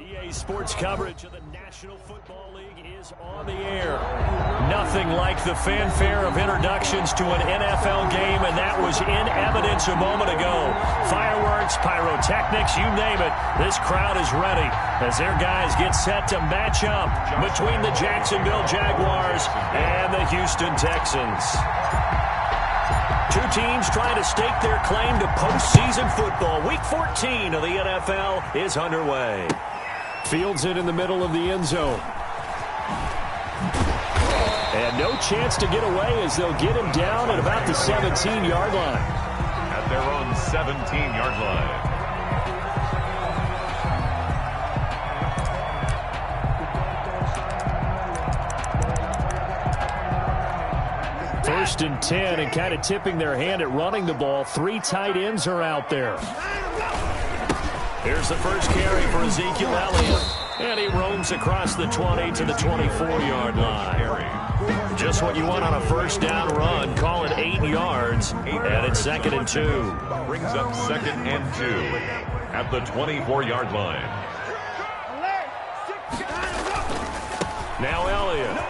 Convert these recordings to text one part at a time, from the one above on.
EA Sports coverage of the National Football League is on the air. Nothing like the fanfare of introductions to an NFL game, and that was in evidence a moment ago. Fireworks, pyrotechnics, you name it. This crowd is ready as their guys get set to match up between the Jacksonville Jaguars and the Houston Texans. Two teams trying to stake their claim to postseason football. Week 14 of the NFL is underway. Fields it in the middle of the end zone. And no chance to get away as they'll get him down at about the 17-yard line. At their own 17-yard line. First and 10, and kind of tipping their hand at running the ball. Three tight ends are out there. Here's the first carry for Ezekiel Elliott. And he roams across the 20 to the 24-yard line. Just what you want on a first down run. Call it 8 yards. And it's 2nd and 2. Brings up 2nd and 2 at the 24-yard line. Now Elliott.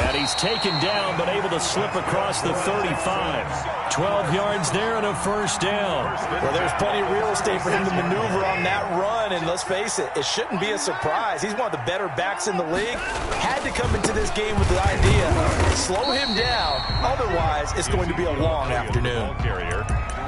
And he's taken down, but able to slip across the 35. 12 yards there and a first down. Well, there's plenty of real estate for him to maneuver on that run, and let's face it, it shouldn't be a surprise. He's one of the better backs in the league. Had to come into this game with the idea, slow him down, otherwise it's going to be a long afternoon.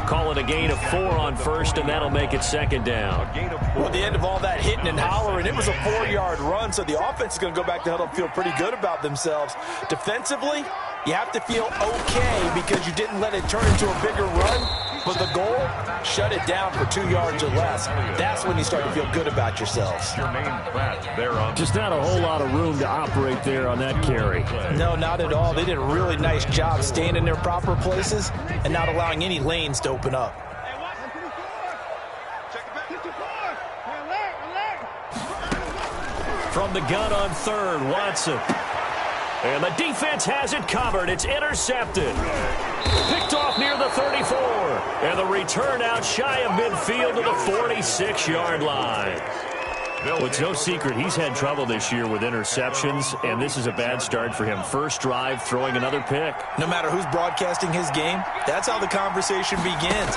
Call it a gain of 4 on first, and that'll make it 2nd down. Well, at the end of all that hitting and hollering, it was a 4-yard run, so the offense is going to go back to huddle and feel pretty good about themselves. Defensively, you have to feel okay because you didn't let it turn into a bigger run, but the goal, shut it down for 2 yards or less. That's when you start to feel good about yourselves. Just not a whole lot of room to operate there on that carry. No, not at all. They did a really nice job staying in their proper places and not allowing any lanes to open up. From the gun on third, Watson. And the defense has it covered. It's intercepted. Picked off near the 34. And the return out shy of midfield to the 46-yard line. Well, it's no secret he's had trouble this year with interceptions, and this is a bad start for him. First drive, throwing another pick. No matter who's broadcasting his game, that's how the conversation begins.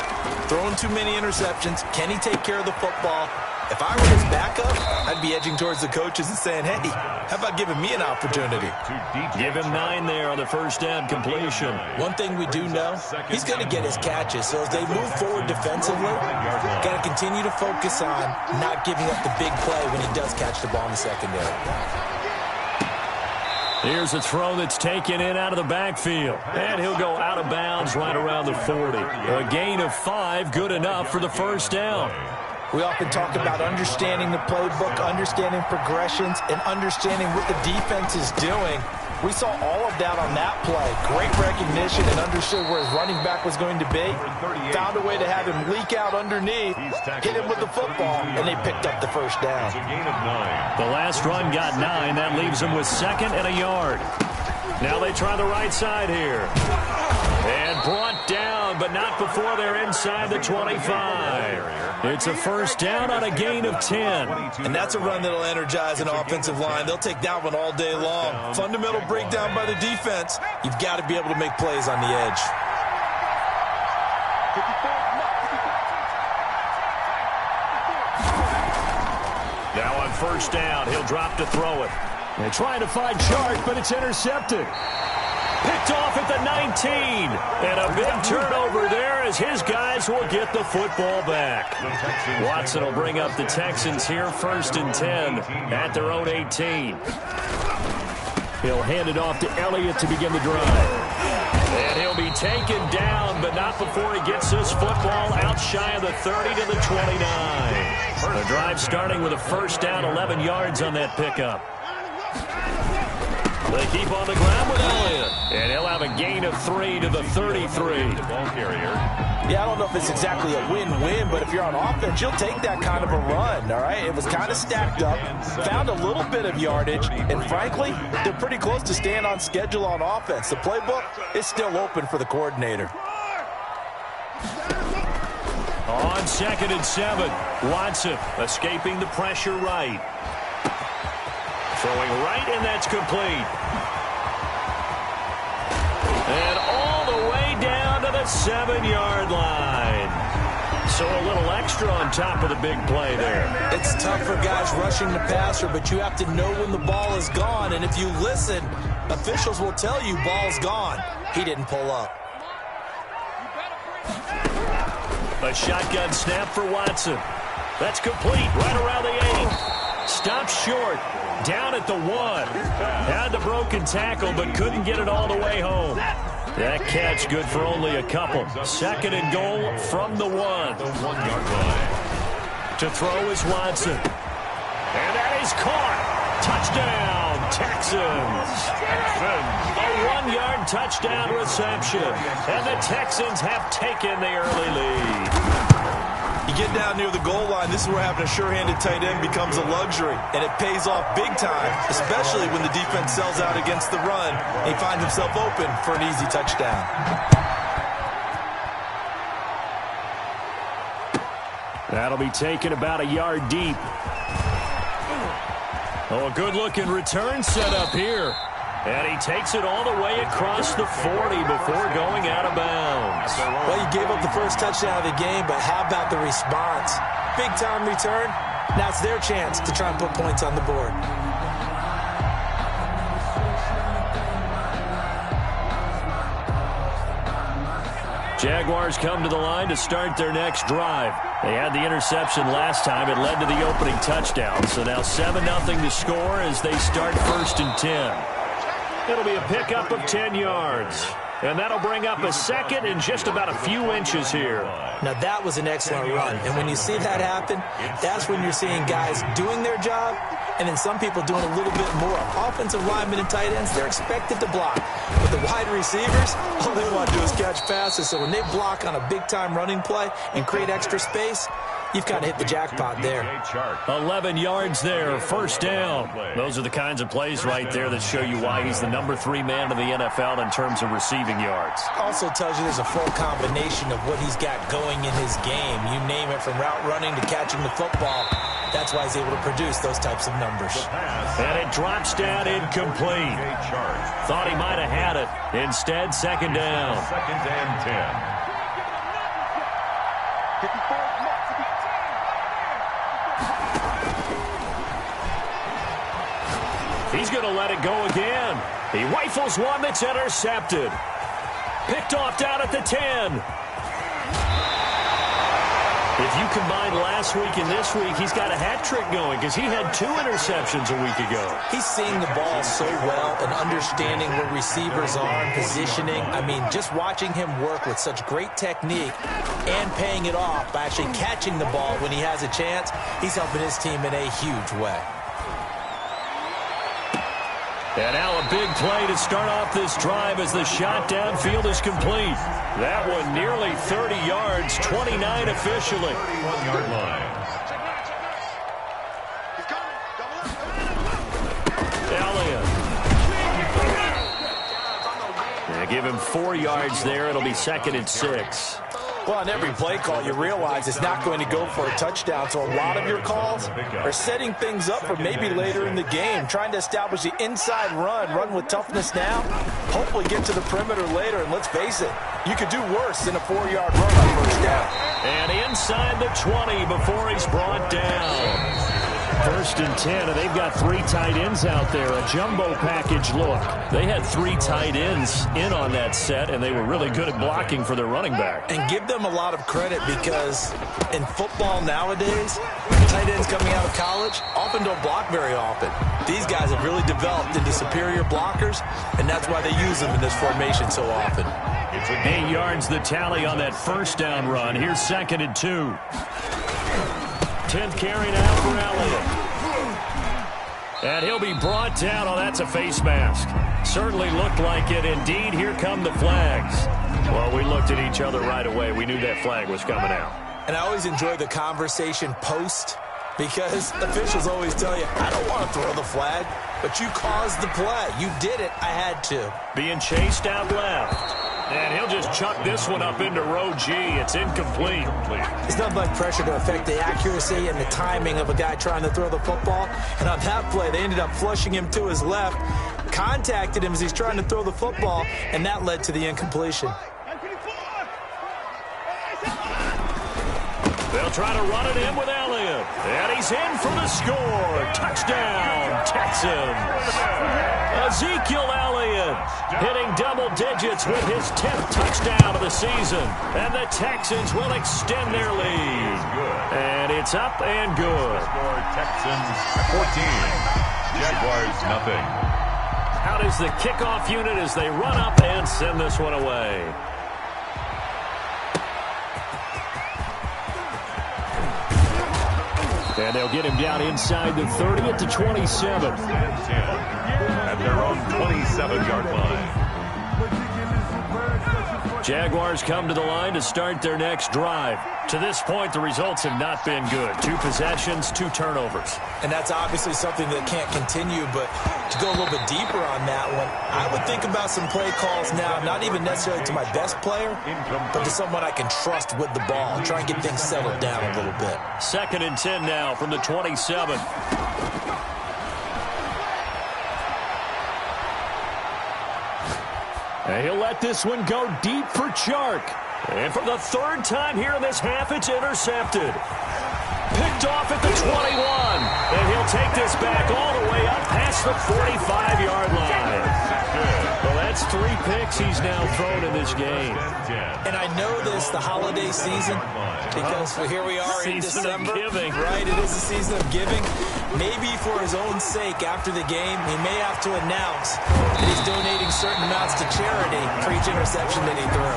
Throwing too many interceptions. Can he take care of the football? If I were his backup, I'd be edging towards the coaches and saying, hey, how about giving me an opportunity? Give him 9 there on the first down completion. One thing we do know, he's going to get his catches. So as they move forward defensively, got to continue to focus on not giving up the big play when he does catch the ball in the secondary. Here's a throw that's taken in out of the backfield. And he'll go out of bounds right around the 40. A gain of 5, good enough for the first down. We often talk about understanding the playbook, understanding progressions, and understanding what the defense is doing. We saw all of that on that play. Great recognition and understood where his running back was going to be. Found a way to have him leak out underneath, hit him with the football, and they picked up the first down. The last run got 9. That leaves him with 2nd and a yard. Now they try the right side here. And brought down, but not before they're inside the 25. It's a first down on a gain of 10. And that's a run that'll energize an offensive line. They'll take that one all day long. Fundamental breakdown by the defense. You've got to be able to make plays on the edge. Now on first down, he'll drop to throw it. They're trying to find Chark, but it's intercepted. Picked off at the 19. And a big turnover there as his guys will get the football back. Watson will bring up the Texans here, 1st and 10 at their own 18. He'll hand it off to Elliott to begin the drive. And he'll be taken down, but not before he gets this football out shy of the 30 to the 29. The drive starting with a first down, 11 yards on that pickup. They keep on the ground with Elliott. And he'll have a gain of 3 to the 33. Yeah, I don't know if it's exactly a win-win, but if you're on offense, you'll take that kind of a run, all right? It was kind of stacked up, found a little bit of yardage, and frankly, they're pretty close to staying on schedule on offense. The playbook is still open for the coordinator. On 2nd and 7, Watson escaping the pressure right. Throwing right, and that's complete. And all the way down to the 7-yard line. So a little extra on top of the big play there. It's tough for guys rushing the passer, but you have to know when the ball is gone. And if you listen, officials will tell you ball's gone. He didn't pull up. A shotgun snap for Watson. That's complete right around the 8. Stops short. Down at the 1. Had the broken tackle, but couldn't get it all the way home. That catch good for only a couple. 2nd and goal from the 1. The 1-yard line. To throw is Watson. And that is caught. Touchdown, Texans. A 1-yard touchdown reception. And the Texans have taken the early lead. You get down near the goal line, this is where having a sure-handed tight end becomes a luxury. And it pays off big time, especially when the defense sells out against the run. And he finds himself open for an easy touchdown. That'll be taken about a yard deep. Oh, a good-looking return set up here. And he takes it all the way across the 40 before going out of bounds. Well, you gave up the first touchdown of the game, but how about the response? Big-time return. Now it's their chance to try and put points on the board. Jaguars come to the line to start their next drive. They had the interception last time. It led to the opening touchdown. So now 7-0 to score as they start 1st and 10. It'll be a pickup of 10 yards. And that'll bring up a second and just about a few inches here. Now, that was an excellent run. And when you see that happen, that's when you're seeing guys doing their job and then some people doing a little bit more. Offensive linemen and tight ends, they're expected to block. But the wide receivers, all they want to do is catch passes. So when they block on a big-time running play and create extra space, you've kind of hit the jackpot there. 11 yards there, 1st down. Those are the kinds of plays right there that show you why he's the number 3 man in the NFL in terms of receiving yards. Also tells you there's a full combination of what he's got going in his game. You name it, from route running to catching the football. That's why he's able to produce those types of numbers. And it drops down incomplete. Thought he might have had it. Instead, 2nd down. 2nd and 10. He's going to let it go again. He rifles one that's intercepted. Picked off down at the 10. If you combine last week and this week, he's got a hat trick going because he had 2 interceptions a week ago. He's seeing the ball so well and understanding where receivers are and positioning. I mean, just watching him work with such great technique and paying it off by actually catching the ball when he has a chance, he's helping his team in a huge way. And now a big play to start off this drive as the shot downfield is complete. That one nearly 30 yards, 29 officially. 31-yard line. Elliott. They give him 4 yards there. It'll be 2nd and 6. Well, on every play call, you realize it's not going to go for a touchdown. So a lot of your calls are setting things up for maybe later in the game, trying to establish the inside run with toughness now, hopefully get to the perimeter later. And let's face it, you could do worse than a 4-yard run on 1st down. And inside the 20 before he's brought down. 1st and 10, and they've got 3 tight ends out there, a jumbo package look. They had 3 tight ends in on that set, and they were really good at blocking for their running back. And give them a lot of credit because in football nowadays, tight ends coming out of college often don't block very often. These guys have really developed into superior blockers, and that's why they use them in this formation so often. 8 yards the tally on that 1st down run. Here's 2nd and 2. 10th carry now for Elliott. And he'll be brought down. Oh, that's a face mask. Certainly looked like it. Indeed, here come the flags. Well, we looked at each other right away. We knew that flag was coming out. And I always enjoy the conversation post because officials always tell you, I don't want to throw the flag, but you caused the play. You did it. I had to. Being chased out left. And he'll just chuck this one up into row G. It's incomplete. It's nothing like pressure to affect the accuracy and the timing of a guy trying to throw the football. And on that play, they ended up flushing him to his left, contacted him as he's trying to throw the football, and that led to the incompletion. They'll try to run it in with Elliott. And he's in for the score. Touchdown, Texans. Ezekiel Elliott hitting double digits with his 10th touchdown of the season. And the Texans will extend their lead. And it's up and good. Score Texans 14. Jaguars nothing. Out is the kickoff unit as they run up and send this one away. And they'll get him down inside the 30 at the 27. At their own 27-yard line. Jaguars come to the line to start their next drive. To this point, the results have not been good. 2 possessions, 2 turnovers. And that's obviously something that can't continue, but to go a little bit deeper on that one, I would think about some play calls now, not even necessarily to my best player, but to someone I can trust with the ball and try and get things settled down a little bit. 2nd and 10 now from the 27. And he'll let this one go deep for Chark. And for the 3rd time here in this half, it's intercepted. Picked off at the 21. And he'll take this back all the way up past the 45-yard line. Well, that's 3 picks he's now thrown in this game. And I know this, the holiday season, because here we are in December. Season of giving. Right, it is a season of giving. Maybe for his own sake, after the game, he may have to announce that he's donating certain amounts to charity for each interception that he threw.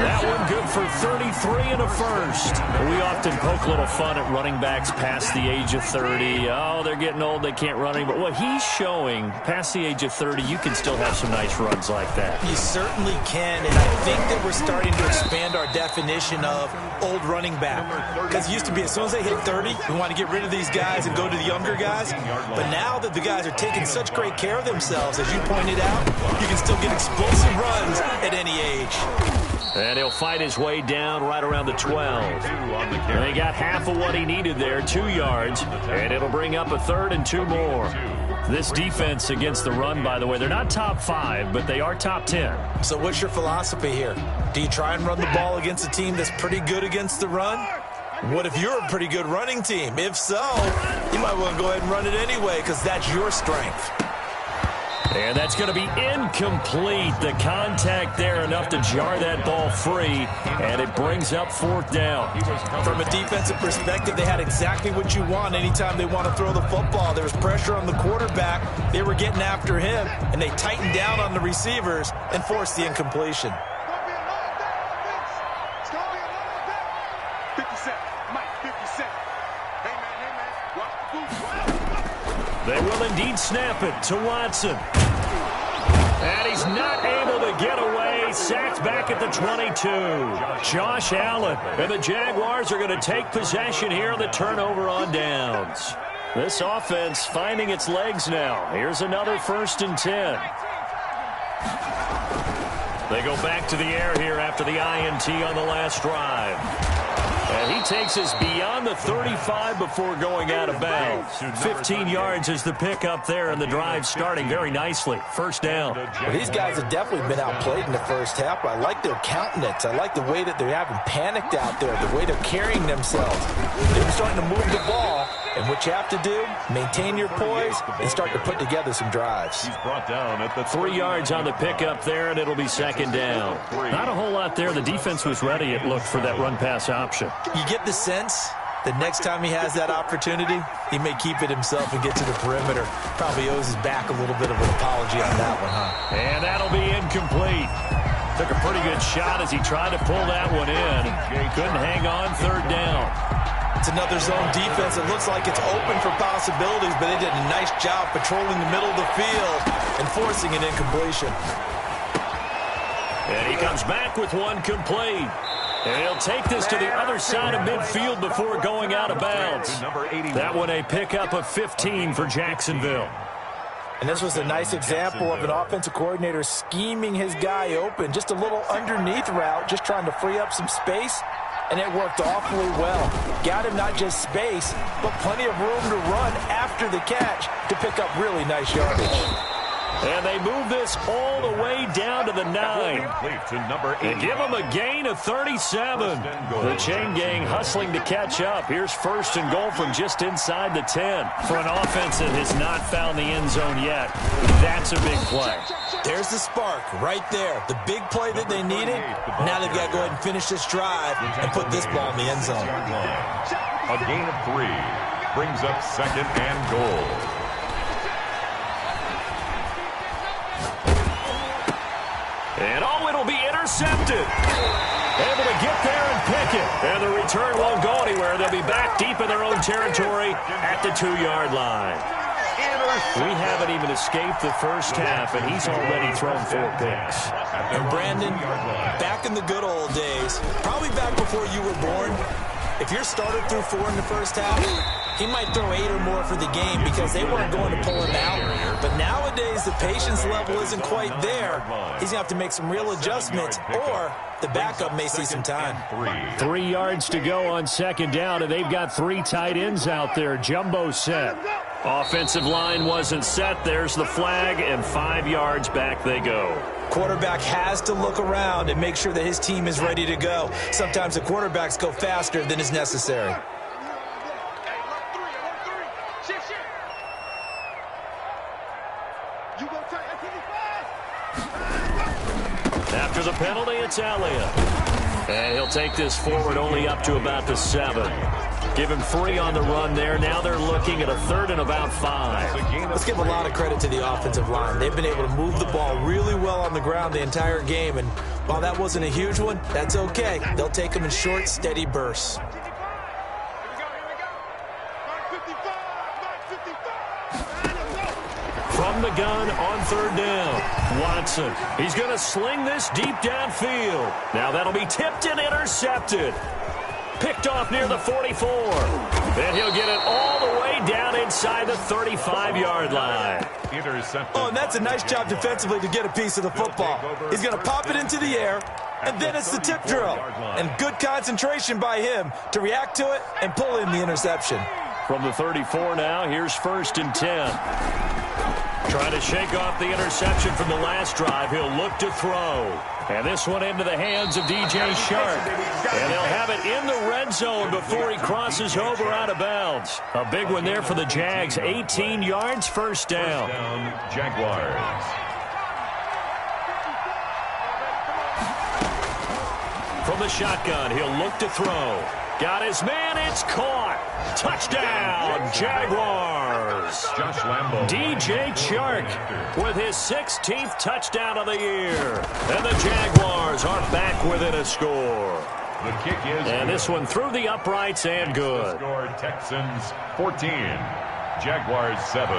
That one good for 33 and a first. We often poke a little fun at running backs past the age of 30. Oh, they're getting old, they can't run anymore. What he's showing, past the age of 30, you can still have some nice runs like that. You certainly can, and I think that we're starting to expand our definition of old running back. Because it used to be as soon as they hit 30, we want to get rid of these guys and go to the younger guys. But now that the guys are taking such great care of themselves, as you pointed out, you can still get explosive runs at any age. And he'll fight his way down right around the 12. And he got half of what he needed there, 2 yards. And it'll bring up a 3rd and 2 more. This defense against the run, by the way, they're not top 5, but they are top 10. So what's your philosophy here? Do you try and run the ball against a team that's pretty good against the run? What if you're a pretty good running team? If so, you might want to go ahead and run it anyway because that's your strength. And that's going to be incomplete. The contact there enough to jar that ball free, and it brings up 4th down. From a defensive perspective, they had exactly what you want anytime they want to throw the football. There was pressure on the quarterback. They were getting after him, and they tightened down on the receivers and forced the incompletion. They will indeed snap it to Watson. And he's not able to get away. Sacked back at the 22. Josh Allen. And the Jaguars are going to take possession here on the turnover on downs. This offense finding its legs now. Here's another 1st and 10. They go back to the air here after the INT on the last drive. And he takes us beyond the 35 before going out of bounds. 15 yards is the pickup there, and the drive starting very nicely. 1st down. Well, these guys have definitely been outplayed in the first half. I like their countenance. I like the way that they haven't panicked out there, the way they're carrying themselves. They're starting to move the ball. And what you have to do, maintain your poise and start to put together some drives. He's brought down at the 3 yards on the pickup there, and it'll be 2nd down. Not a whole lot there. The defense was ready, it looked, for that run-pass option. You get the sense that next time he has that opportunity, he may keep it himself and get to the perimeter. Probably owes his back a little bit of an apology on that one, huh? And that'll be incomplete. Took a pretty good shot as he tried to pull that one in. Couldn't hang on. 3rd down. It's another zone defense. It looks like it's open for possibilities, but they did a nice job patrolling the middle of the field and forcing an incompletion. And he comes back with one complete. And he'll take this to the other side of midfield before going out of bounds. That one a pickup of 15 for Jacksonville. And this was a nice example of an offensive coordinator scheming his guy open. Just a little underneath route, just trying to free up some space. And it worked awfully well. Got him not just space, but plenty of room to run after the catch to pick up really nice yardage. And they move this all the way down to the 9. And give them a gain of 37. The chain gang hustling to catch up. Here's 1st and goal from just inside the 10. For an offense that has not found the end zone yet, that's a big play. There's the spark right there. The big play that they needed. Now they've got to go ahead and finish this drive and put this ball in the end zone. A gain of 3 brings up 2nd and goal. And it'll be intercepted. Able to get there and pick it. And the return won't go anywhere. They'll be back deep in their own territory at the 2-yard line. We haven't even escaped the first half, and he's already thrown 4 picks. And Brandon, back in the good old days, probably back before you were born, if your starter threw 4 in the first half, he might throw 8 or more for the game because they weren't going to pull him out. But nowadays, the patience level isn't quite there. He's going to have to make some real adjustments, or the backup may see some time. 3 yards to go on 2nd down, and they've got 3 tight ends out there. Jumbo set. Offensive line wasn't set. There's the flag, and 5 yards back they go. Quarterback has to look around and make sure that his team is ready to go. Sometimes the quarterbacks go faster than is necessary. After the penalty, it's Elliott. And he'll take this forward only up to about the 7. Give him 3 on the run there. Now they're looking at a 3rd and about 5. Let's give a lot of credit to the offensive line. They've been able to move the ball really well on the ground the entire game. And while that wasn't a huge one, that's okay. They'll take them in short, steady bursts. From the gun on 3rd down. Watson. He's going to sling this deep downfield. Now that'll be tipped and intercepted. Picked off near the 44. And he'll get it all the way down inside the 35-yard line. Oh, and that's a nice job defensively to get a piece of the football. He's going to pop it into the air, and then it's the tip drill. And good concentration by him to react to it and pull in the interception. From the 34 now, here's 1st and 10. Trying to shake off the interception from the last drive. He'll look to throw. And this one into the hands of DJ Shark. And they'll have it in the red zone before he crosses over out of bounds. A big one there for the Jags. 18 yards, 1st down. Jaguars. From the shotgun, he'll look to throw. Got his man, it's caught. Touchdown, Jaguars. Josh Lambo. DJ Chark with his 16th touchdown of the year. And the Jaguars are back within a score. The kick is and this one through the uprights and good. Score Texans 14, Jaguars 7.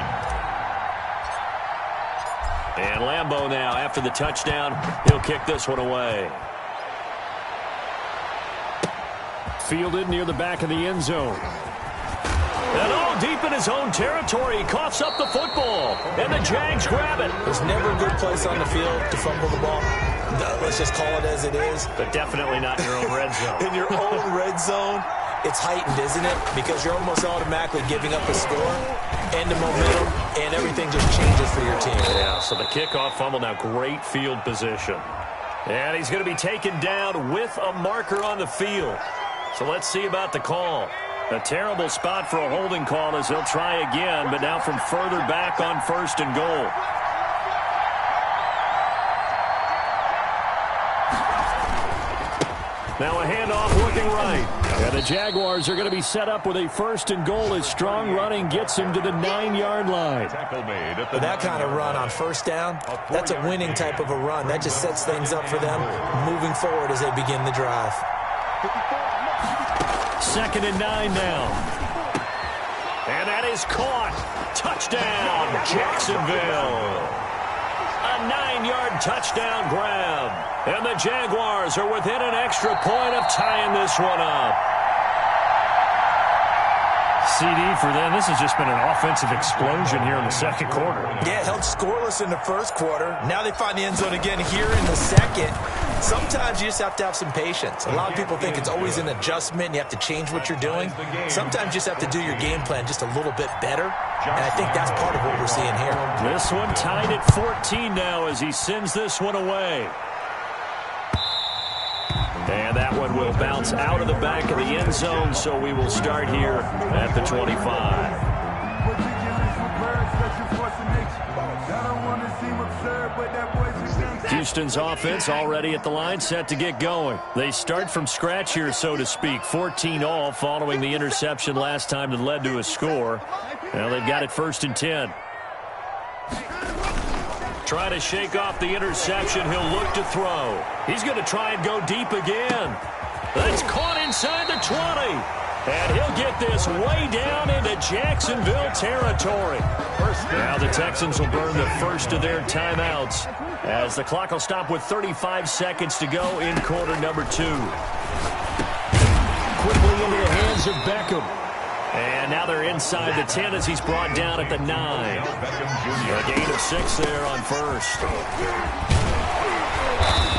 And Lambo now, after the touchdown, he'll kick this one away. Fielded near the back of the end zone. And all deep in his own territory, he coughs up the football. And the Jags grab it. There's never a good place on the field to fumble the ball. No, let's just call it as it is. But definitely not in your own red zone. In your own red zone, it's heightened, isn't it? Because you're almost automatically giving up a score and the momentum, and everything just changes for your team. Yeah, so the kickoff fumble, now great field position. And he's going to be taken down with a marker on the field. So let's see about the call. A terrible spot for a holding call as they'll try again, but now from further back on 1st and goal. Now a handoff looking right. And the Jaguars are going to be set up with a 1st and goal as strong running gets him to the 9-yard line. But that kind of run on 1st down, that's a winning type of a run. That just sets things up for them moving forward as they begin the drive. 2nd and 9 now. And that is caught. Touchdown, Jacksonville. A 9-yard touchdown grab. And the Jaguars are within an extra point of tying this one up. CD for them. This has just been an offensive explosion here in the second quarter. Yeah, held scoreless in the first quarter. Now they find the end zone again here in the second. Sometimes you just have to have some patience. A lot of people think it's always an adjustment. You have to change what you're doing. Sometimes you just have to do your game plan just a little bit better. And I think that's part of what we're seeing here. This one tied at 14 now as he sends this one away. And that one will bounce out of the back of the end zone, so we will start here at the 25. Houston's offense already at the line, set to get going. They start from scratch here, so to speak. 14 all following the interception last time that led to a score. Now they've got it 1st and 10. Trying to shake off the interception. He'll look to throw. He's going to try and go deep again. That's caught inside the 20. And he'll get this way down into Jacksonville territory. Now the Texans will burn the first of their timeouts as the clock will stop with 35 seconds to go in quarter number 2. Quickly into the hands of Beckham. And now they're inside the 10 as he's brought down at the 9. A gain of 6 there on first.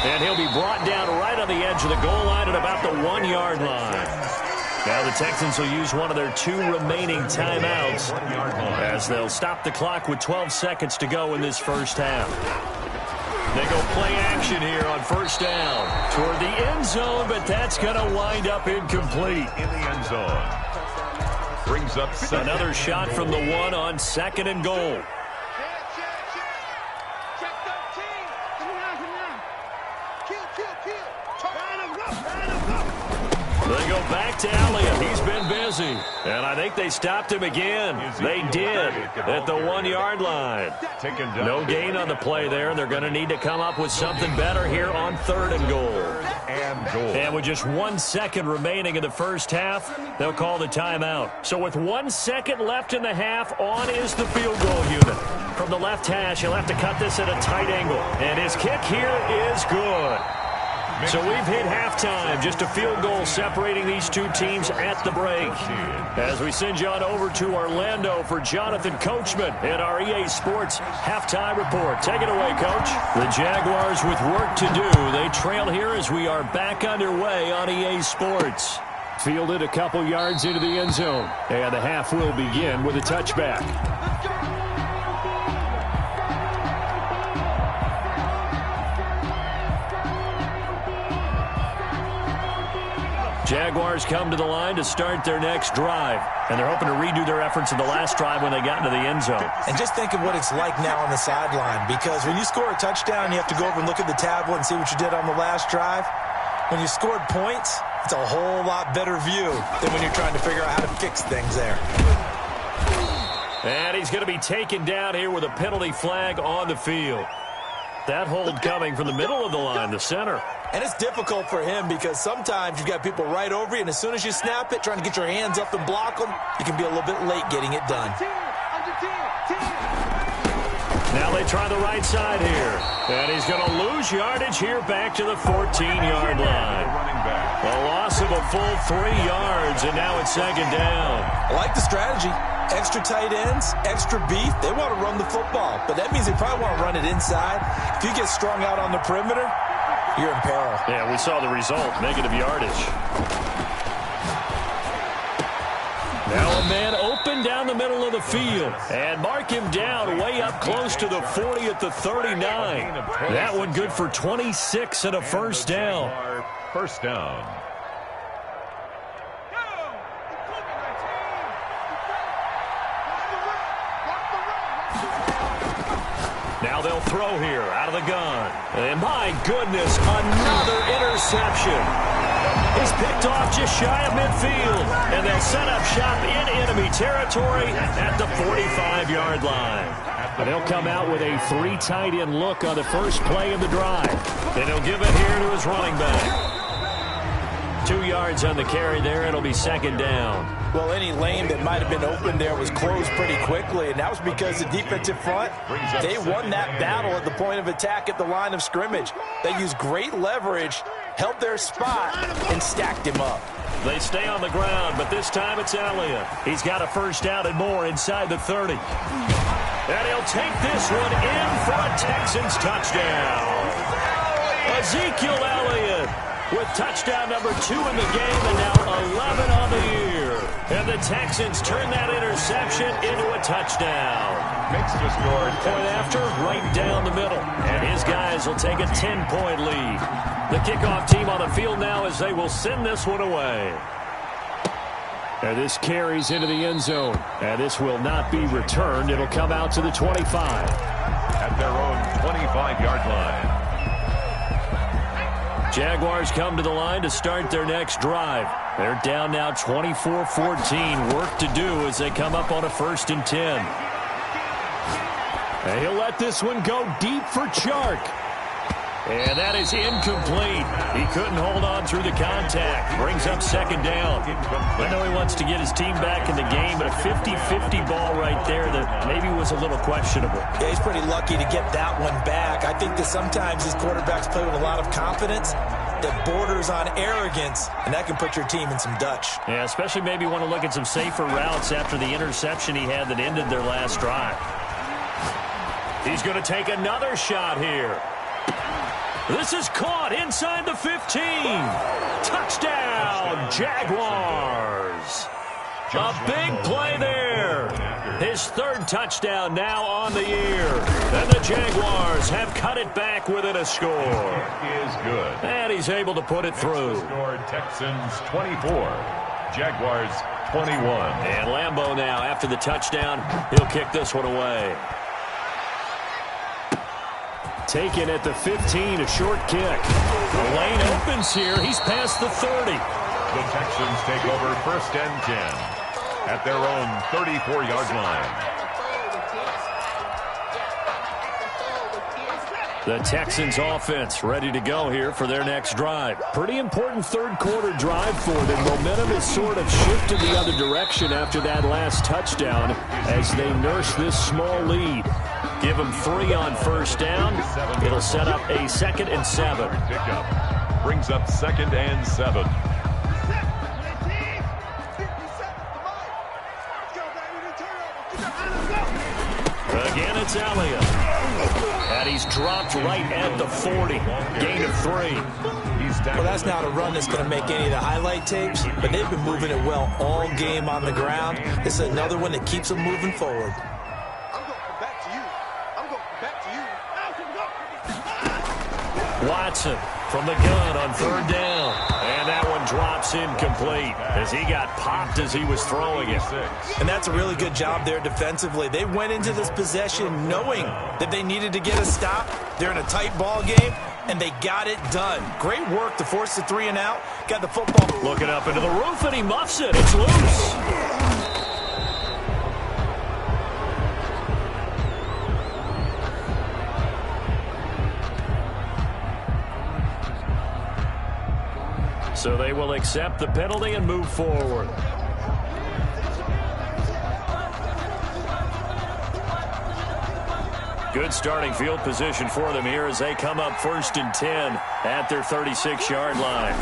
And he'll be brought down right on the edge of the goal line at about the 1-yard line. Now the Texans will use one of their 2 remaining timeouts as they'll stop the clock with 12 seconds to go in this first half. They go play action here on first down toward the end zone, but that's going to wind up incomplete. In the end zone. Brings up another shot from the 1 on 2nd and goal. They go back to Elliott. He's been busy. And I think they stopped him again. They did at the 1-yard line. No gain on the play there. They're going to need to come up with something better here on 3rd and goal. And with just 1 second remaining in the first half, they'll call the timeout. So with 1 second left in the half, on is the field goal unit. From the left hash, he'll have to cut this at a tight angle. And his kick here is good. So we've hit halftime. Just a field goal separating these 2 teams at the break. As we send you on over to Orlando for Jonathan Coachman in our EA Sports halftime report. Take it away, Coach. The Jaguars with work to do. They trail here as we are back underway on EA Sports. Fielded a couple yards into the end zone. And the half will begin with a touchback. Jaguars come to the line to start their next drive. And they're hoping to redo their efforts in the last drive when they got into the end zone. And just think of what it's like now on the sideline. Because when you score a touchdown, you have to go over and look at the tablet and see what you did on the last drive. When you scored points, it's a whole lot better view than when you're trying to figure out how to fix things there. And he's going to be taken down here with a penalty flag on the field. That hold coming from the middle of the line, the center. And it's difficult for him because sometimes you've got people right over you, and as soon as you snap it, trying to get your hands up and block them, you can be a little bit late getting it done. Now they try the right side here. And he's going to lose yardage here back to the 14-yard line. A loss of a full 3 yards, and now it's 2nd down. I like the strategy. Extra tight ends, extra beef. They want to run the football, but that means they probably want to run it inside. If you get strung out on the perimeter, you're in peril. Yeah, we saw the result, negative yardage. Now a man open down the middle of the field. And mark him down way up close to the 40 at the 39. That one good for 26 and a first down. First down. Now they'll throw here out of the gun. And my goodness, another interception. He's picked off just shy of midfield. And they'll set up shop in enemy territory at the 45-yard line. And they'll come out with a 3 tight end look on the first play of the drive. And he'll give it here to his running back. 2 yards on the carry there. It'll be 2nd down. Well, any lane that might have been open there was closed pretty quickly, and that was because the defensive front, they won that battle at the point of attack at the line of scrimmage. They used great leverage, held their spot, and stacked him up. They stay on the ground, but this time it's Elliott. He's got a first down and more inside the 30. And he'll take this one in for a Texans touchdown. Ezekiel Elliott with touchdown number 2 in the game and now 11 on the year. And the Texans turn that interception into a touchdown. Makes the score. Point after, right down the middle. And his guys will take a 10-point lead. The kickoff team on the field now as they will send this one away. And this carries into the end zone. And this will not be returned. It'll come out to the 25. At their own 25-yard line. Jaguars come to the line to start their next drive. They're down now 24-14. Work to do as they come up on a 1st and 10. And he'll let this one go deep for Chark. And that is incomplete. He couldn't hold on through the contact. Brings up 2nd down. I know he wants to get his team back in the game, but a 50-50 ball right there that maybe was a little questionable. Yeah, he's pretty lucky to get that one back. I think that sometimes these quarterbacks play with a lot of confidence that borders on arrogance, and that can put your team in some Dutch. Yeah, especially maybe want to look at some safer routes after the interception he had that ended their last drive. He's going to take another shot here. This is caught inside the 15. Touchdown, Jaguars. A big play there. His 3rd touchdown now on the year. And the Jaguars have cut it back within a score. It is good. And he's able to put it through. Score Texans 24. Jaguars 21. And Lambeau now, after the touchdown, he'll kick this one away. Taken at the 15, a short kick. The lane opens here. He's past the 30. The Texans take over 1st and 10 at their own 34-yard line. The Texans offense ready to go here for their next drive. Pretty important 3rd quarter drive for them. Momentum has sort of shifted the other direction after that last touchdown as they nurse this small lead. Give them 3 on 1st down. It'll set up a 2nd and 7. Pickup brings up 2nd and 7. Again, it's Elliott. And he's dropped right at the 40. Gain of 3. Well, that's not a run that's going to make any of the highlight tapes, but they've been moving it well all game on the ground. This is another one that keeps them moving forward. Watson from the gun on 3rd down. And that one drops incomplete as he got popped as he was throwing it. And that's a really good job there defensively. They went into this possession knowing that they needed to get a stop. They're in a tight ball game, and they got it done. Great work to force the 3 and out. Got the football. Looking up into the roof, and he muffs it. It's loose. So they will accept the penalty and move forward. Good starting field position for them here as they come up 1st and 10 at their 36-yard line.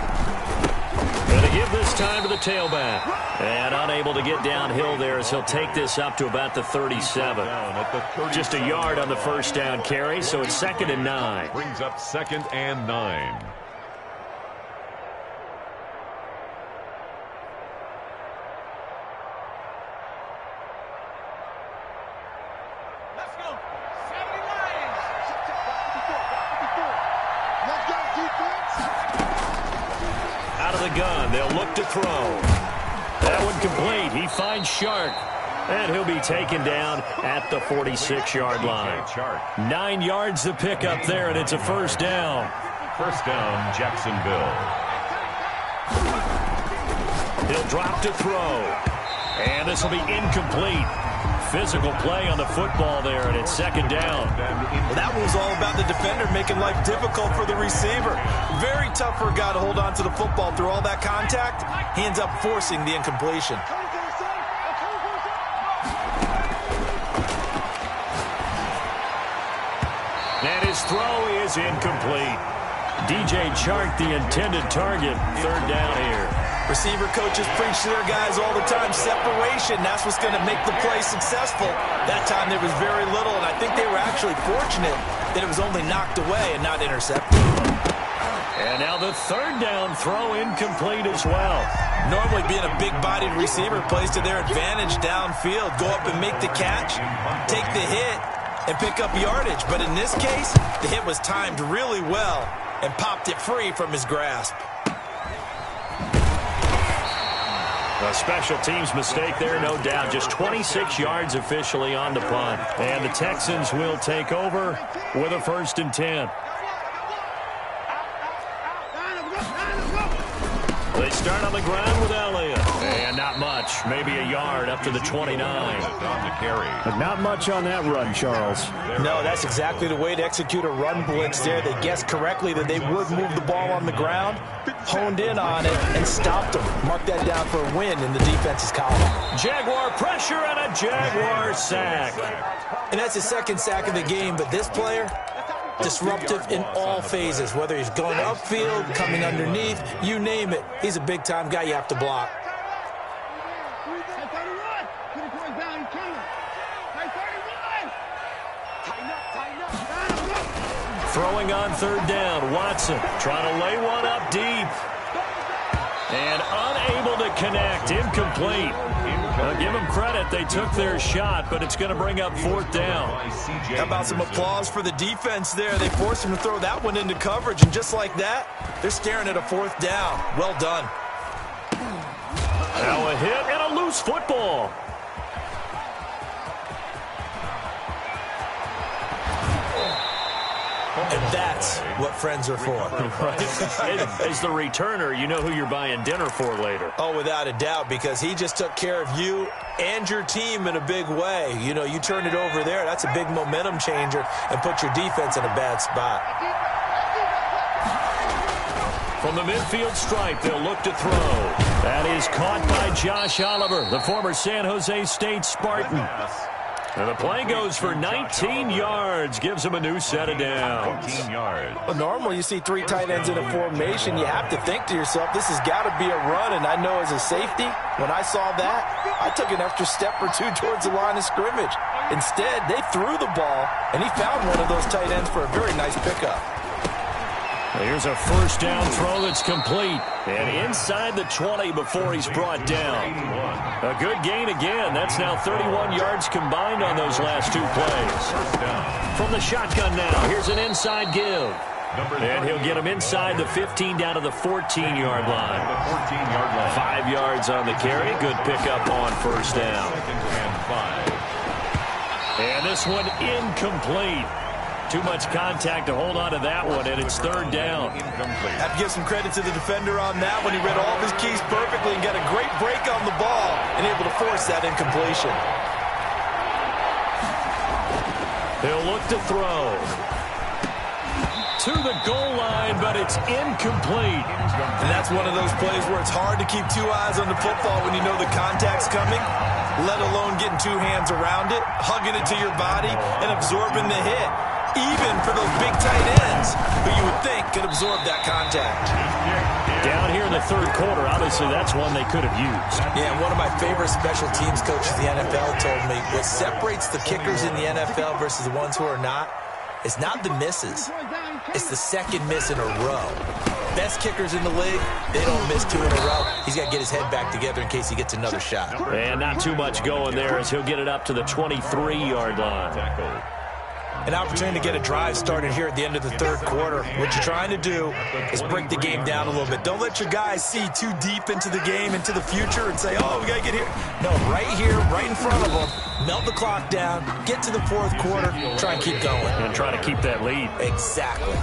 Going to give this time to the tailback. And unable to get downhill there as he'll take this up to about the 37. Just a yard on the 1st down carry, so it's 2nd and 9. Brings up 2nd and 9. Gun. They'll look to throw. That one complete. He finds Shark. And he'll be taken down at the 46-yard line. 9 yards to pick up there, and it's a 1st down. 1st down, Jacksonville. He'll drop to throw. And this will be incomplete. Physical play on the football there, and it's 2nd down. Well, that one was all about the defender making life difficult for the receiver. Very tough for a guy to hold on to the football through all that contact. He ends up forcing the incompletion. And his throw is incomplete. DJ Chark, the intended target. 3rd down here. Receiver coaches preach to their guys all the time. Separation, that's what's going to make the play successful. That time there was very little, and I think they were actually fortunate that it was only knocked away and not intercepted. And now the third down throw incomplete as well. Normally being a big-bodied receiver plays to their advantage downfield. Go up and make the catch, take the hit, and pick up yardage. But in this case, the hit was timed really well and popped it free from his grasp. A special teams mistake there, no doubt. Just 26 yards officially on the punt. And the Texans will take over with a 1st and 10. They start on the ground with Elliott. And not much. Maybe a yard up to the 29. But not much on that run, Charles. No, that's exactly the way to execute a run blitz there. They guessed correctly that they would move the ball on the ground, honed in on it, and stopped them. Mark that down for a win in the defense's column. Jaguar pressure and a Jaguar sack. And that's his 2nd sack of the game, but this player, disruptive in all phases, whether he's going upfield, coming underneath, you name it. He's a big-time guy you have to block. Throwing on 3rd down, Watson trying to lay one up deep. And unable to connect, incomplete. Give them credit, they took their shot, but it's going to bring up 4th down. How about some applause for the defense there? They forced him to throw that one into coverage, and just like that, they're staring at a 4th down. Well done. Now a hit and a loose football. And that's what friends are for. Right. As the returner, you know who you're buying dinner for later. Oh, without a doubt, because he just took care of you and your team in a big way. You know, you turn it over there, that's a big momentum changer, and put your defense in a bad spot. From the midfield stripe, they'll look to throw. That is caught by Josh Oliver, the former San Jose State Spartan. And the play goes for 19 yards, gives him a new set of downs. 14 yards. Well, normally you see 3 tight ends in a formation. You have to think to yourself, this has got to be a run. And I know as a safety, when I saw that, I took an extra step or 2 towards the line of scrimmage. Instead, they threw the ball, and he found one of those tight ends for a very nice pickup. Here's a 1st down throw that's complete. And inside the 20 before he's brought down. A good gain again. That's now 31 yards combined on those last 2 plays. From the shotgun now, here's an inside give. And he'll get him inside the 15 down to the 14-yard line. 5 yards on the carry. Good pickup on 1st down. And this one incomplete. Too much contact to hold on to that one, and it's 3rd down. Have to give some credit to the defender on that one. He read all of his keys perfectly and got a great break on the ball and able to force that incompletion. He'll look to throw. To the goal line, but it's incomplete. And that's one of those plays where it's hard to keep 2 eyes on the football when you know the contact's coming, let alone getting 2 hands around it, hugging it to your body, and absorbing the hit. Even for those big tight ends who you would think could absorb that contact. Down here in the 3rd quarter, obviously that's one they could have used. Yeah, and one of my favorite special teams coaches in the NFL told me what separates the kickers in the NFL versus the ones who are not is not the misses. It's the 2nd miss in a row. Best kickers in the league, they don't miss 2 in a row. He's got to get his head back together in case he gets another shot. And not too much going there as he'll get it up to the 23-yard line. An opportunity to get a drive started here at the end of the 3rd quarter. What you're trying to do is break the game down a little bit. Don't let your guys see too deep into the game, into the future, and say, oh, we got to get here. No, right here, right in front of them, melt the clock down, get to the 4th quarter, try and keep going. And try to keep that lead. Exactly.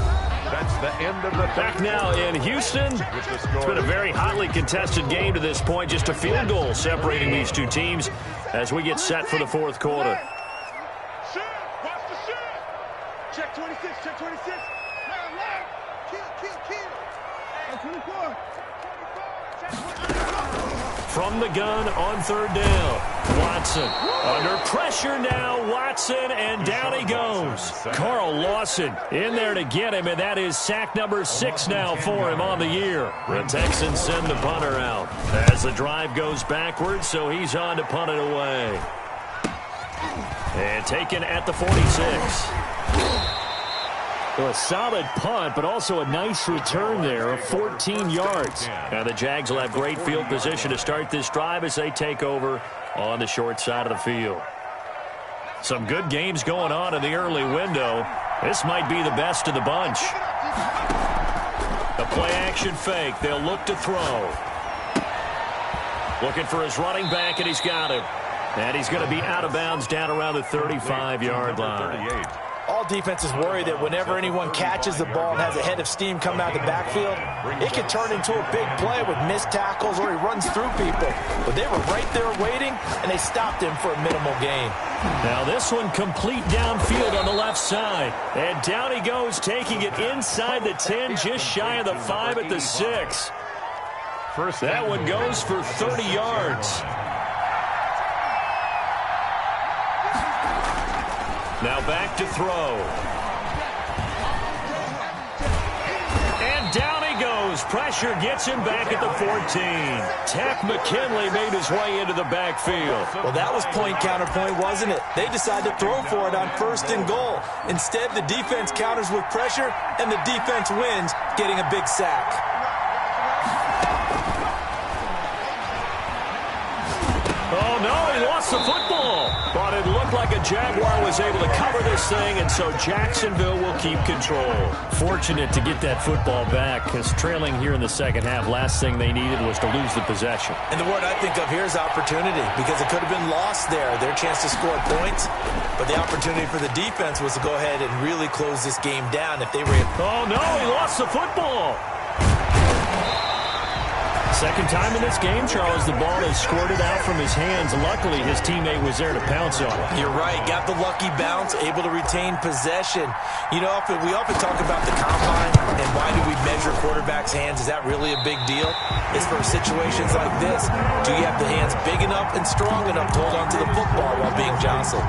That's the end of the back now in Houston. It's been a very hotly contested game to this point. Just a field goal separating these 2 teams as we get set for the 4th quarter. Check 26, check 26. Left. Kill. 24. from the gun on third down. Watson under pressure now. Watson, and down he goes. Carl Lawson in there to get him, and that is sack number 6 now for him on the year. The Texans send the punter out as the drive goes backwards, so he's on to punt it away. And taken at the 46. So a solid punt, but also a nice return there of 14 yards. Now the Jags will have great field position to start this drive as they take over on the short side of the field. Some good games going on in the early window. This might be the best of the bunch. The play-action fake. They'll look to throw. Looking for his running back, and he's got him. And he's going to be out of bounds down around the 35-yard line. All defenses worry that whenever anyone catches the ball and has a head of steam coming out of the backfield, it can turn into a big play with missed tackles or he runs through people. But they were right there waiting, and they stopped him for a minimal gain. Now this one complete downfield on the left side. And down he goes, taking it inside the 10, just shy of the 5 at the 6. That one goes for 30 yards. Now back to throw. And down he goes. Pressure gets him back at the 14. Takk McKinley made his way into the backfield. Well, that was point counterpoint, wasn't it? They decided to throw for it on 1st and goal. Instead, the defense counters with pressure, and the defense wins, getting a big sack. Oh, no, he lost the football. But it looked like a Jaguar was able to cover this thing, and so Jacksonville will keep control. Fortunate to get that football back, because trailing here in the second half, last thing they needed was to lose the possession. And the word I think of here is opportunity, because it could have been lost there, their chance to score points. But the opportunity for the defense was to go ahead and really close this game down if they were... Oh, no, he lost the football. Second time in this game, Charles, the ball is squirted out from his hands. Luckily, his teammate was there to pounce on it. You're right. Got the lucky bounce, able to retain possession. You know, we often talk about the combine and why do we measure quarterbacks' hands. Is that really a big deal? It's for situations like this. Do you have the hands big enough and strong enough to hold on to the football while being jostled?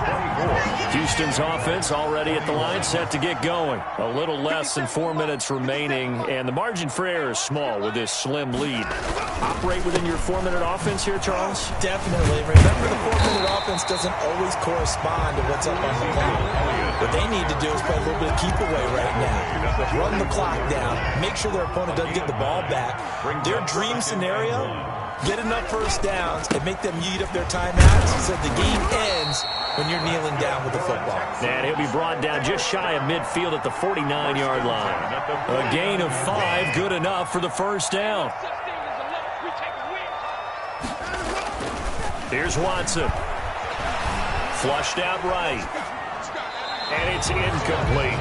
Houston's offense already at the line, set to get going. A little less than 4 minutes remaining, and the margin for error is small with this slim lead. Operate within your 4-minute offense here, Charles? Definitely. Remember, the 4-minute offense doesn't always correspond to what's up on the clock. What they need to do is play a little bit of keep away right now. Run the clock down. Make sure their opponent doesn't get the ball back. Their dream scenario, get enough first downs and make them eat up their timeouts so the game ends when you're kneeling down with the football. And he'll be brought down just shy of midfield at the 49-yard line. A gain of 5, good enough for the first down. Here's Watson. Flushed out right. And it's incomplete.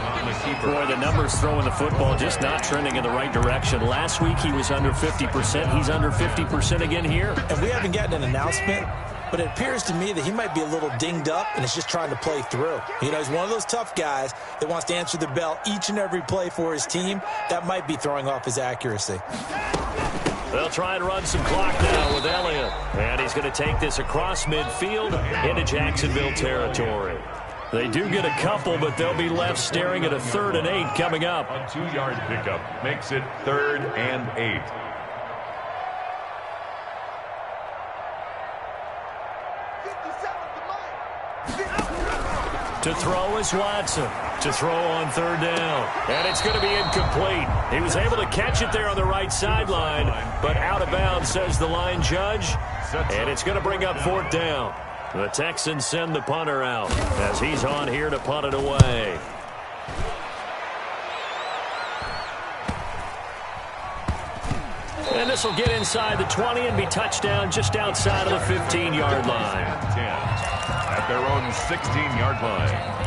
Boy, the numbers throwing the football just not trending in the right direction. Last week he was under 50%. He's under 50% again here. And we haven't gotten an announcement, but it appears to me that he might be a little dinged up and is just trying to play through. You know, he's one of those tough guys that wants to answer the bell each and every play for his team. That might be throwing off his accuracy. They'll try and run some clock now with Elliott. And he's going to take this across midfield into Jacksonville territory. They do get a couple, but they'll be left staring at a 3rd and 8 coming up. A 2-yard pickup makes it 3rd and 8. To throw is Watson. To throw on 3rd down. And it's going to be incomplete. He was able to catch it there on the right sideline, but out of bounds, says the line judge. And it's going to bring up 4th down. The Texans send the punter out as he's on here to punt it away. And this will get inside the 20 and be touchdown just outside of the 15-yard line. 10 at their own 16-yard line.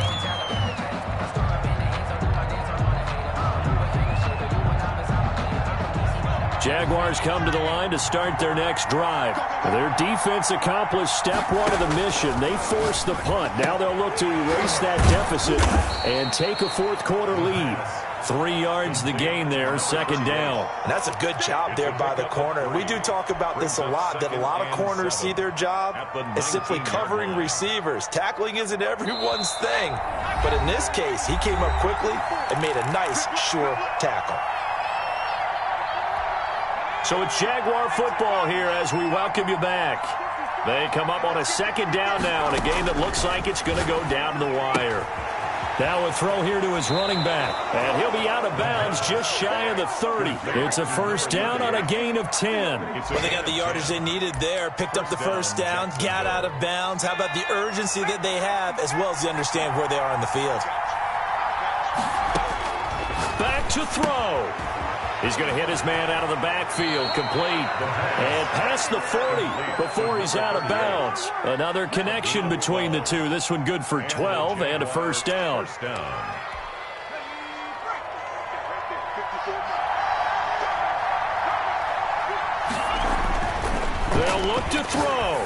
Jaguars come to the line to start their next drive. Their defense accomplished step 1 of the mission. They forced the punt. Now they'll look to erase that deficit and take a 4th quarter lead. 3 yards the gain there, second down. And that's a good job there by the corner. We do talk about this a lot, that a lot of corners see their job as simply covering receivers. Tackling isn't everyone's thing. But in this case, he came up quickly and made a nice, sure tackle. So it's Jaguar football here as we welcome you back. They come up on a second down now in a game that looks like it's going to go down to the wire. Now a throw here to his running back. And he'll be out of bounds just shy of the 30. It's a first down on a gain of 10. Well, they got the yardage they needed there. Picked up the first down, got out of bounds. How about the urgency that they have as well as they understand where they are in the field? Back to throw. He's going to hit his man out of the backfield, complete. And past the 40 before he's out of bounds. Another connection between the two. This one good for 12 and a first down. They'll look to throw.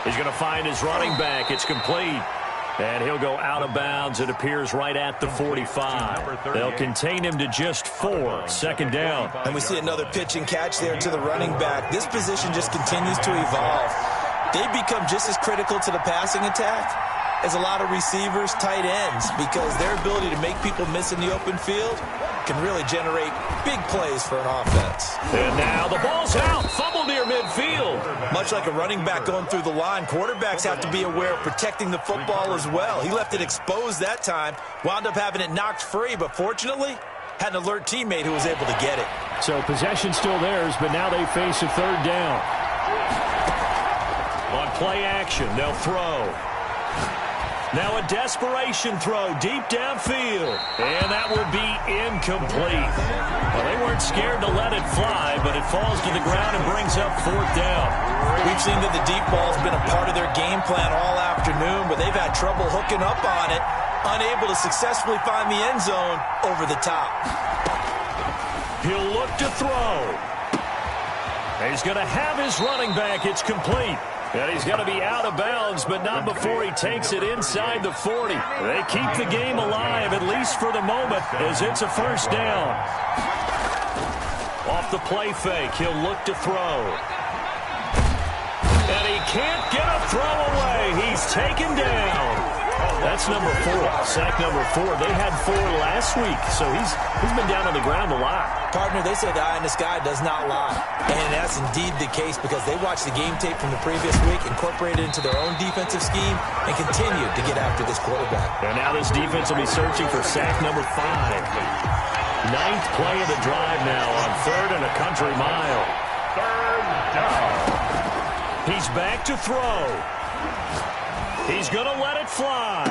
He's going to find his running back. It's complete. And he'll go out of bounds. It appears right at the 45. They'll contain him to just 4. Second down. And we see another pitch and catch there to the running back. This position just continues to evolve. They become just as critical to the passing attack as a lot of receivers, tight ends, because their ability to make people miss in the open field can really generate big plays for an offense. And now the ball's out. Fumble near midfield. Much like a running back going through the line, quarterbacks have to be aware of protecting the football as well. He left it exposed that time, wound up having it knocked free, but fortunately had an alert teammate who was able to get it. So possession still theirs, but now they face a third down. On play action, they'll throw. Now a desperation throw deep downfield. And that would be incomplete. Well, they weren't scared to let it fly, but it falls to the ground and brings up fourth down. We've seen that the deep ball's been a part of their game plan all afternoon, but they've had trouble hooking up on it, unable to successfully find the end zone over the top. He'll look to throw. He's going to have his running back. It's complete. And he's going to be out of bounds, but not before he takes it inside the 40. They keep the game alive, at least for the moment, as it's a first down. Off the play fake, he'll look to throw. And he can't get a throw away. He's taken down. That's number 4, sack number 4. They had 4 last week, so he's been down on the ground a lot. Partner, they say the eye in the sky does not lie. And that's indeed the case because they watched the game tape from the previous week, incorporated it into their own defensive scheme, and continued to get after this quarterback. And now this defense will be searching for sack number 5. 9th play of the drive now on 3rd and a country mile. Third down. He's back to throw. He's going to let it fly.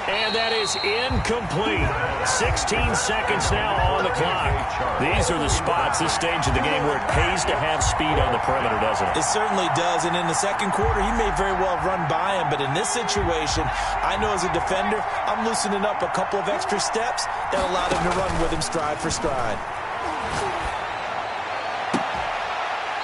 And that is incomplete. 16 seconds now on the clock. These are the spots, this stage of the game, where it pays to have speed on the perimeter, doesn't it? It certainly does. And in the second quarter, he may very well have run by him. But in this situation, I know as a defender, I'm loosening up a couple of extra steps that allowed him to run with him stride for stride.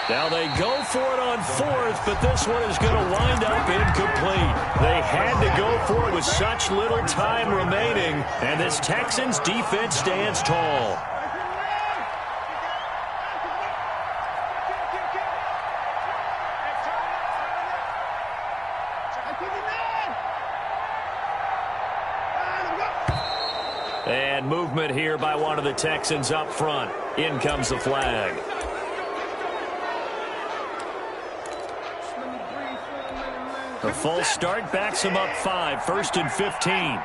Now they go for it on 4th, but this one is going to wind up incomplete. They had to go for it with such little time remaining, and this Texans defense stands tall. And movement here by one of the Texans up front. In comes the flag. A false start backs him up 5, 1st and 15.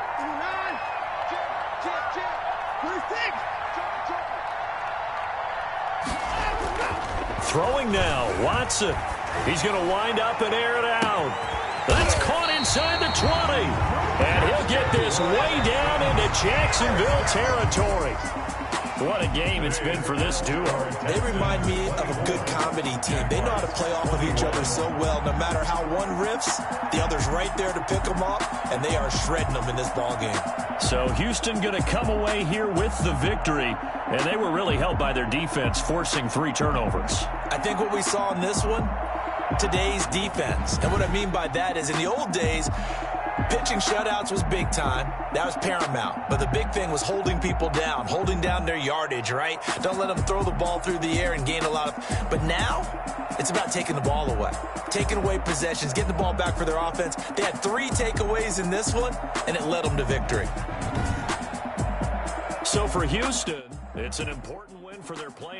Throwing now, Watson. He's going to wind up and air it out. That's caught inside the 20. And he'll get this way down into Jacksonville territory. What a game it's been for this duo. They remind me of a good comedy team. They know how to play off of each other so well. No matter how one riffs, the other's right there to pick them up, and they are shredding them in this ballgame. So Houston going to come away here with the victory, and they were really helped by their defense, forcing 3 turnovers. I think what we saw in this one, today's defense. And what I mean by that is in the old days, pitching shutouts was big time. That was paramount. But the big thing was holding people down, holding down their yardage, right? Don't let them throw the ball through the air and gain a lot of... But now, it's about taking the ball away. Taking away possessions, getting the ball back for their offense. They had 3 takeaways in this one, and it led them to victory. So for Houston, it's an important win for their playoff.